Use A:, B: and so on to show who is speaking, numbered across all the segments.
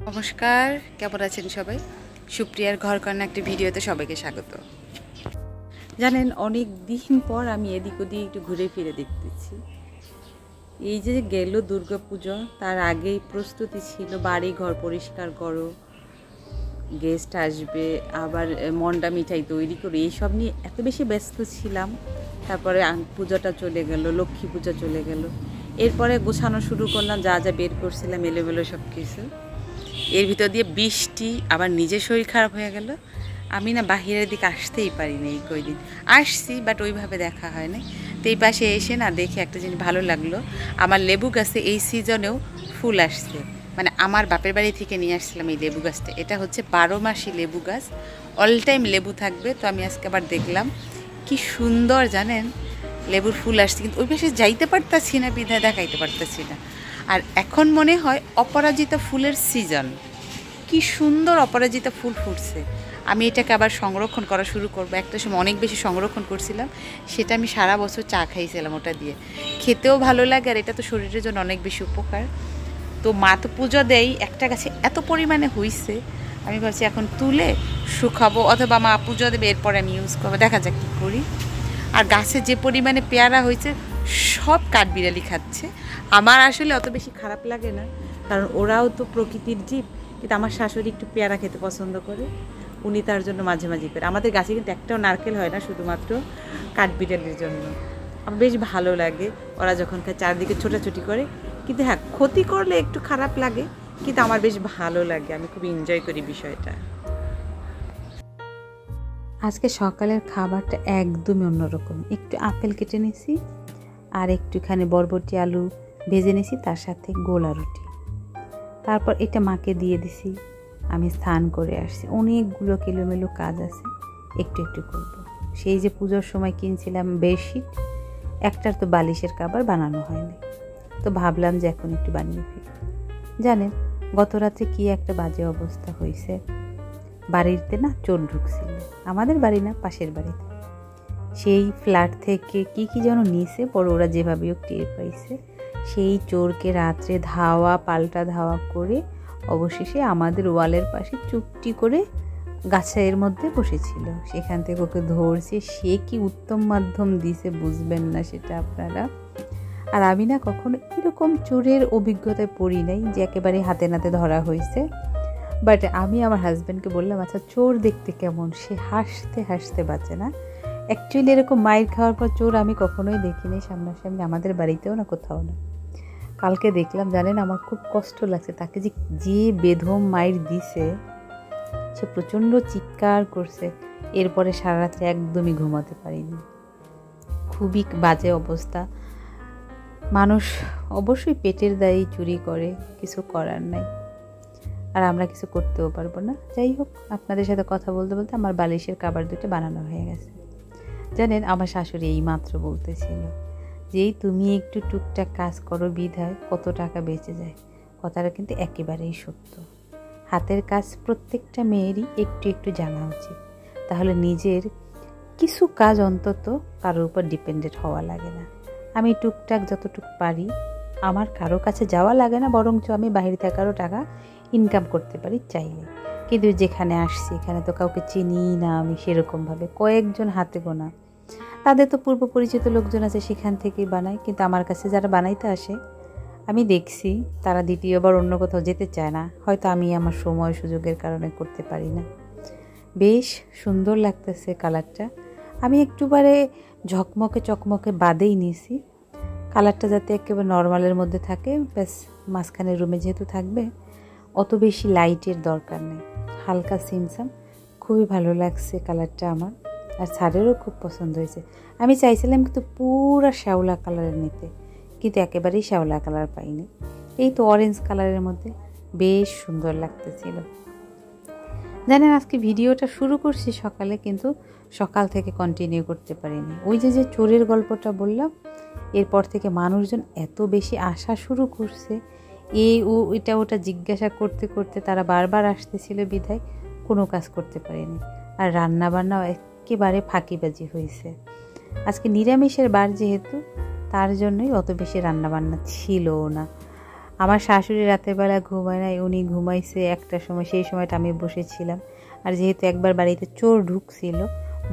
A: নমস্কার, কেমন আছেন সবাই? সুপ্রিয়ার ঘর কন্যা একটি ভিডিওতে সবাইকে স্বাগত। জানেন, অনেক দিন পর আমি এদিক ওদিক একটু ঘুরে ফিরে দেখতেছি। এই যে গেল দুর্গা পুজো, তার আগেই প্রস্তুতি ছিল বাড়ি ঘর পরিষ্কার করো, গেস্ট আসবে, আবার মন্ডা মিঠাই তৈরি করে, এইসব নিয়ে এত বেশি ব্যস্ত ছিলাম। তারপরে পুজোটা চলে গেল, লক্ষ্মী পূজা চলে গেল। এরপরে গোছানো শুরু করলাম, যা যা বের করছিলাম এলোমেলো সব কিছু। এর ভিতর দিয়ে বৃষ্টি, আবার নিজের শরীর খারাপ হয়ে গেল। আমি না বাহিরের দিকে আসতেই পারিনি এই কয়দিন। আসছি, বাট ওইভাবে দেখা হয় না। তো এই পাশে এসে না দেখে একটা জিনিস ভালো লাগলো, আমার লেবু গাছে এই সিজনেও ফুল আসছে। মানে আমার বাপের বাড়ি থেকে নিয়ে আসছিলাম এই লেবু গাছটা। এটা হচ্ছে 12 মাসি লেবু গাছ, অল টাইম লেবু থাকবে। তো আমি আজকে আবার দেখলাম কি সুন্দর, জানেন, লেবুর ফুল আসছে। কিন্তু ওই পাশে যাইতে পারতাছি না, বিধায় দেখাইতে পারতাছি না। আর এখন মনে হয় অপরাজিতা ফুলের সিজন। কি সুন্দর অপরাজিতা ফুল ফুটছে। আমি এটাকে আবার সংরক্ষণ করা শুরু করব। একটা সময় অনেক বেশি সংরক্ষণ করছিলাম, সেটা আমি সারা বছর চা খাইছিলাম ওটা দিয়ে। খেতেও ভালো লাগে, আর এটা তো শরীরের জন্য অনেক বেশি উপকার। তো মা তো পুজো দেয়, একটা গাছে এত পরিমাণে হইছে, আমি ভাবছি এখন তুলে শুকাবো, অথবা মা পুজো দেবে, এরপরে আমি ইউজ করবো, দেখা যাক কী করি। আর গাছে যে পরিমাণে পেয়ারা হয়েছে, সব কাঠবিড়ালি খাচ্ছে। আমার আসলে অত বেশি খারাপ লাগে না, কারণ ওরাও তো প্রকৃতির জীব। কিন্তু আমার শাশুড়ি একটু পেয়ারা খেতে পছন্দ করে, উনি তার জন্য মাঝে মাঝে করে। আমাদের গাছে কিন্তু একটাও নারকেল হয় না, শুধুমাত্র কাঠবিড়ালির জন্য। আমার বেশ ভালো লাগে ওরা যখন খায়, চারদিকে ছোটাছুটি করে। কিন্তু হ্যাঁ, ক্ষতি করলে একটু খারাপ লাগে, কিন্তু আমার বেশ ভালো লাগে, আমি খুব এনজয় করি বিষয়টা। আজকে সকালের খাবারটা একদমই অন্যরকম। একটু আপেল কেটে নিয়েছি, আর একটুখানি বরবটি আলু ভেজে নিয়েছি, তার সাথে গোলা রুটি। তারপর এটা মাকে দিয়ে দিছি। আমি স্নান করে আসছি, অনেকগুলো কিলোমিলো কাজ আছে, একটু একটু করব। সেই যে পুজোর সময় কিনছিলাম বেডশিট, একটার তো বালিশের কাবার বানানো হয়নি, তো ভাবলাম যে এখন একটু বানিয়ে ফেলি। জানেন, গত রাত্রে কি একটা বাজে অবস্থা হয়েছে। বাড়িতে না চোর ঢুকছিল, আমাদের বাড়ি না, পাশের বাড়িতে। সেই ফ্ল্যাট থেকে কি কি যেন নিয়েছে, পরে ওরা যেভাবেও টের পাইছে। সেই চোরকে রাত্রে ধাওয়া পাল্টা ধাওয়া করে অবশেষে আমাদের ওয়ালের পাশে চুপটি করে গাছের মধ্যে বসেছিল, সেখান থেকে ওকে ধরছে। সে কি উত্তম মাধ্যম দিছে, বুঝবেন না সেটা আপনারা। আর আমি না কখনো এরকম চোরের অভিজ্ঞতায় পড়ি নাই যে একেবারে হাতে নাতে ধরা হয়েছে। বাট আমি আমার হাজব্যান্ডকে বললাম, আচ্ছা চোর দেখতে কেমন? সে হাসতে হাসতে বাঁচে না। অ্যাকচুয়ালি এরকম মাইর খাওয়ার পর চোর আমি কখনোই দেখিনি সামনাসামনি, আমাদের বাড়িতেও না, কোথাও না। কালকে দেখলাম, জানেন, আমার খুব কষ্ট লাগছে। তাকে যে বেধম মাইর দিছে, সে প্রচণ্ড চিৎকার করছে। এরপরে সারা রাত্রে একদমই ঘুমাতে পারিনি, খুবই বাজে অবস্থা। মানুষ অবশ্যই পেটের দায়েই চুরি করে, কিছু করার নাই, আর আমরা কিছু করতেও পারবো না। যাই হোক, আপনাদের সাথে কথা বলতে বলতে আমার বালিশের কাবার দুটো বানানো হয়ে গেছে। জানেন, আমার শাশুড়ি এই মাত্র বলতেছিল যে তুমি একটু টুকটাক কাজ করো বিধায় কত টাকা বেঁচে যায়। কথাটা কিন্তু একেবারেই সত্য। হাতের কাজ প্রত্যেকটা মেয়েরই একটু একটু জানা উচিত, তাহলে নিজের কিছু কাজ অন্তত কারোর উপর ডিপেন্ডেন্ট হওয়া লাগে না। আমি টুকটাক যতটুকু পারি, আমার কারো কাছে যাওয়া লাগে না, বরঞ্চ আমি বাইরে থেকেও টাকা ইনকাম করতে পারি চাইলে। কিন্তু যেখানে আসছি, এখানে তো কাউকে চিনি না আমি সেরকমভাবে, কয়েকজন হাতে গোনা। তাদের তো পূর্ব পরিচিত লোকজন আছে, সেখান থেকেই বানায়। কিন্তু আমার কাছে যারা বানাইতে আসে, আমি দেখছি তারা দ্বিতীয়বার অন্য কোথাও যেতে চায় না। হয়তো আমি আমার সময় সুযোগের কারণে করতে পারি না। বেশ সুন্দর লাগতেছে কালারটা। আমি একটুবারে ঝকমকে চকমকে বাদেই নিয়েছি, কালারটা যাতে একেবারে নর্মালের মধ্যে থাকে। ব্যাস, মাঝখানের রুমে যেহেতু থাকবে, অত বেশি লাইটের দরকার নেই, হালকা সিমসাম। খুবই ভালো লাগছে কালারটা আমার, আর ছাড়েরও খুব পছন্দ হয়েছে। আমি চাইছিলাম কিন্তু পুরো শ্যাওলা কালারের নিতে, কিন্তু একেবারেই শ্যাওলা কালার পাইনি। এই তো অরেঞ্জ কালারের মধ্যে বেশ সুন্দর লাগতেছিল। জানেন, আজকে ভিডিওটা শুরু করছি সকালে, কিন্তু সকাল থেকে কন্টিনিউ করতে পারিনি। ওই যে চোরের গল্পটা বললাম, এরপর থেকে মানুষজন এত বেশি আসা শুরু করছে, এটা ওটা জিজ্ঞাসা করতে করতে তারা বারবার আসতেছিল বিধায় কোনো কাজ করতে পারেনি। আর রান্নাবান্নাও একেবারে ফাঁকিবাজি হয়েছে। আজকে নিরামিষের বার যেহেতু, তার জন্যই অত বেশি রান্নাবান্না ছিল না। আমার শাশুড়ি রাতের বেলা ঘুমায় নাই, উনি ঘুমাইছে একটার সময়, সেই সময়টা আমি বসেছিলাম। আর যেহেতু একবার বাড়িতে চোর ঢুকছিল,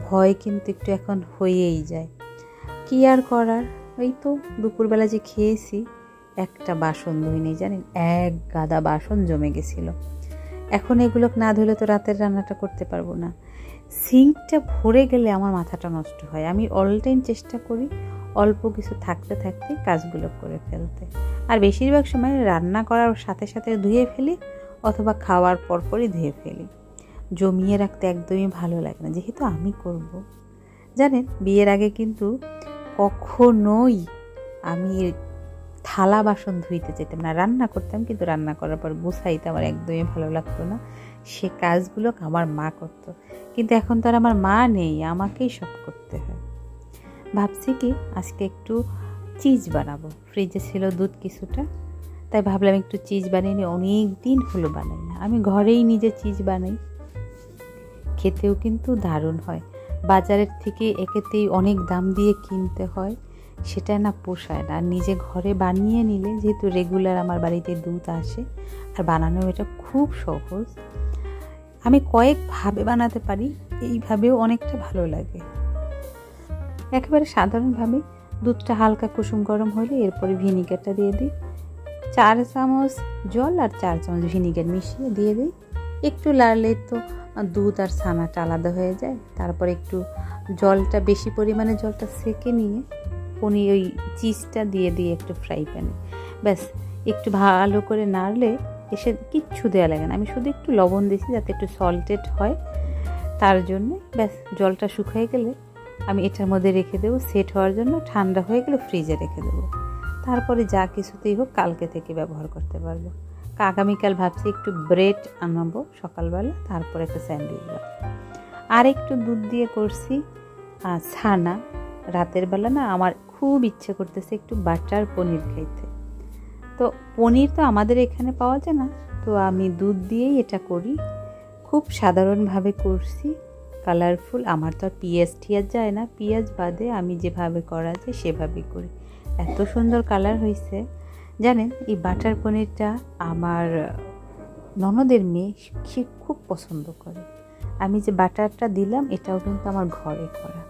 A: ভয় কিন্তু একটু এখন হয়েই যায়। কি আর করার, ওই তো দুপুরবেলা যে খেয়েছি, একটা বাসন ধুই নেই জানেন, এক গাদা বাসন জমে গেছিল। এখন এগুলো না ধুলে তো রাতের রান্নাটা করতে পারবো না। সিঙ্কটা ভরে গেলে আমার মাথাটা নষ্ট হয়। আমি অল টাইম চেষ্টা করি অল্প কিছু থাকতে থাকতে কাজগুলো করে ফেলতে। আর বেশিরভাগ সময় রান্না করার সাথে সাথে ধুয়ে ফেলি, অথবা খাওয়ার পরপরই ধুয়ে ফেলি। জমিয়ে রাখতে একদমই ভালো লাগে না, যেহেতু আমি করব। জানেন, বিয়ের আগে কিন্তু কখনোই আমি থালা বাসন ধুইতে যেতাম না। রান্না করতাম, কিন্তু রান্না করার পর গুছাইতে আমার একদমই ভালো লাগতো না। সে কাজগুলো আমার মা করতো, কিন্তু এখন তো আর আমার মা নেই, আমাকেই সব করতে হয়। ভাবছি কি আজকে একটু চিজ বানাবো। ফ্রিজে ছিল দুধ কিছুটা, তাই ভাবলাম একটু চিজ বানিয়ে নিই। অনেক দিন হলো বানাই না। আমি ঘরেই নিজে চিজ বানাই, খেতেও কিন্তু দারুণ হয়। বাজারের থেকে একেতেই অনেক দাম দিয়ে কিনতে হয়, সেটা না পোষায় না। আর নিজে ঘরে বানিয়ে নিলে, যেহেতু রেগুলার আমার বাড়িতে দুধ আসে, আর বানানো এটা খুব সহজ। আমি কয়েকভাবে বানাতে পারি, এইভাবেও অনেকটা ভালো লাগে। একেবারে সাধারণভাবে দুধটা হালকা কুসুম গরম হলে এরপরে ভিনিগারটা দিয়ে দিই। 4 চামচ জল আর 4 চামচ ভিনিগার মিশিয়ে দিয়ে দিই। একটু লাড়লে তো দুধ আর ছানাটা আলাদা হয়ে যায়। তারপর একটু জলটা, বেশি পরিমাণে জলটা সেকে নিয়ে পনির ওই চিজটা দিয়ে দিয়ে একটু ফ্রাই প্যানে, ব্যাস একটু ভালো করে নাড়লে এসে কিচ্ছু দেওয়া লাগে না। আমি শুধু একটু লবণ দিয়েছি যাতে একটু সল্টেড হয়, তার জন্য। ব্যাস জলটা শুকিয়ে গেলে আমি এটার মধ্যে রেখে দেবো সেট হওয়ার জন্য। ঠান্ডা হয়ে গেলে ফ্রিজে রেখে দেবো। তারপরে যা কিছুতেই হোক কালকে থেকে ব্যবহার করতে পারবো। আগামীকাল ভাবছি একটু ব্রেড আনাবো সকালবেলা, তারপর একটা স্যান্ডউইচ বানাবো। আর একটু দুধ দিয়ে করছি ছানা। রাতের বেলা না আমার খুব ইচ্ছে করতেছে একটু বাটার পনির খাইতে। তো পনির তো আমাদের এখানে পাওয়া যায় না, তো আমি দুধ দিয়েই এটা করি। খুব সাধারণভাবে করছি, কালারফুল। আমার তো আর পেঁয়াজ টিয়াজ যায় না, পেঁয়াজ বাদে আমি যেভাবে করা যায় সেভাবেই করি। এত সুন্দর কালার হয়েছে। জানেন, এই বাটার পনিরটা আমার ননদের মেয়ে সে খুব পছন্দ করে। আমি যে বাটারটা দিলাম এটাও কিন্তু আমার ঘরে করা।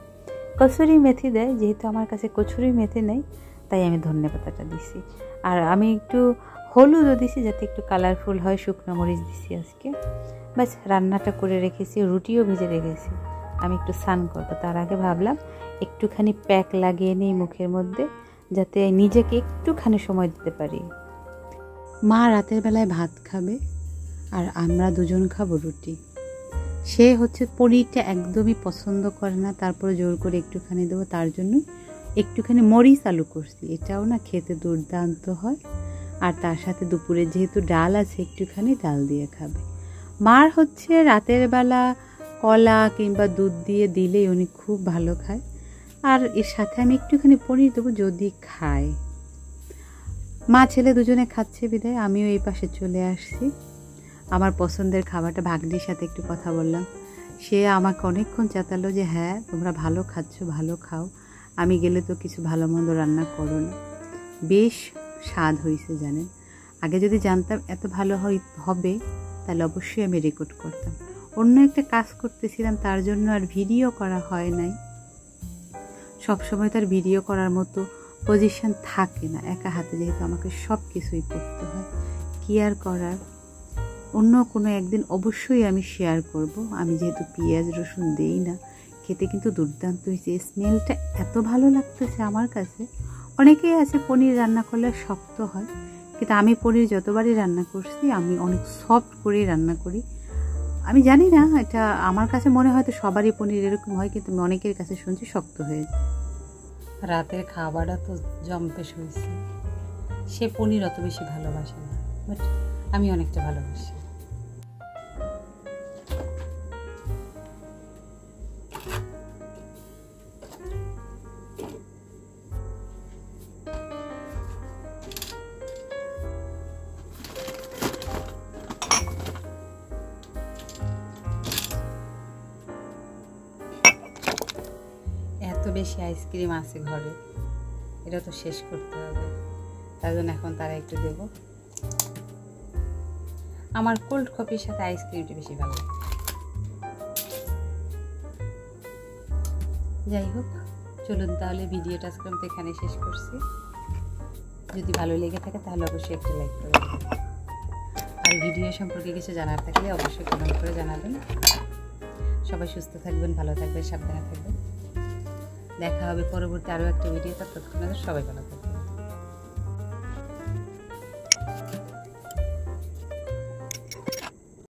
A: কসুরি মেথি দেয়, যেহেতু আমার কাছে কসুরি মেথি নেই, তাই আমি ধনেপাতাটা দিছি। আর আমি একটু হলুদও দিছি যাতে একটু কালারফুল হয়। শুকনো মরিচ দিছি আজকে। ব্যাস রান্নাটা করে রেখেছি, রুটিও ভেজে রেখেছি। আমি একটু স্নান করবো, তার আগে ভাবলাম একটুখানি প্যাক লাগিয়ে নিই মুখের মধ্যে, যাতে নিজেকে একটুখানি সময় দিতে পারি। মা রাতের বেলায় ভাত খাবে, আর আমরা দুজন খাবো রুটি। সে হচ্ছে পনিরটা একদমই পছন্দ করে না, তারপরে জোর করে একটুখানি দেবো। তার জন্য একটুখানি মরিচ আলু করছি, এটাও না খেতে দুর্দান্ত হয়। আর তার সাথে দুপুরে যেহেতু ডাল আছে, একটুখানি ডাল দিয়ে খাবে। মার হচ্ছে রাতের বেলা কলা কিংবা দুধ দিয়ে দিলেই উনি খুব ভালো খায়। আর এর সাথে আমি একটুখানি পনির দেবো যদি খায়। মা ছেলে দুজনে খাচ্ছে বিদায় আমিও এই পাশে চলে আসছি। আমার পছন্দের খাবারটা ভাগ্নির সাথে একটু কথা বললাম। সে আমাকে অনেকক্ষণ চেতালো যে হ্যাঁ তোমরা ভালো খাচ্ছ, ভালো খাও, আমি গেলে তো কিছু ভালো মন্দ রান্না করো না। বেশ স্বাদ হয়েছে জানেন। আগে যদি জানতাম এত ভালো হবে তাহলে অবশ্যই আমি রেকর্ড করতাম। অন্য একটা কাজ করতেছিলাম, তার জন্য আর ভিডিও করা হয় নাই। সবসময় তার ভিডিও করার মতো পজিশন থাকে না একা হাতে, যেহেতু আমাকে সব কিছুই করতে হয়। কি আর করার, অন্য কোনো একদিন অবশ্যই আমি শেয়ার করব। আমি যেহেতু পেঁয়াজ রসুন দেই না, খেতে কিন্তু দুর্দান্ত হয়েছে। স্মেলটা এত ভালো লাগতেছে আমার কাছে। অনেকেই আছে পনির রান্না করলে শক্ত হয়, কিন্তু আমি পনির যতবারই রান্না করছি আমি অনেক সফট করেই রান্না করি। আমি জানি না, এটা আমার কাছে মনে হয় তো সবারই পনির এরকম হয়, কিন্তু আমি অনেকের কাছে শুনছি শক্ত হয়ে যায়। রাতের খাবারটা তো জম্পেশ হয়েছে। সে পনির অত বেশি ভালোবাসে না, বাট আমি অনেকটা ভালোবাসি। এত বেশি আইসক্রিম আছে ঘরে, এটা তো শেষ করতে হবে, তার জন্য এখন তারা একটু দেবো। আমার কোল্ড কফির সাথে আইসক্রিমটা বেশি ভালো লাগে। যাই হোক, চলুন তাহলে ভিডিওটা আজকে আমি এখানে শেষ করছি। যদি ভালো লেগে থাকে তাহলে অবশ্যই একটা লাইক করে দেবেন, আর ভিডিও সম্পর্কে কিছু জানার থাকলে অবশ্যই কমেন্ট করে জানাবেন। সবাই সুস্থ থাকবেন, ভালো থাকবেন, সাবধানে থাকবেন। দেখা হবে পরবর্তী আরও একটা ভিডিওতে। ততক্ষণ সবাই ভালো থাকবেন।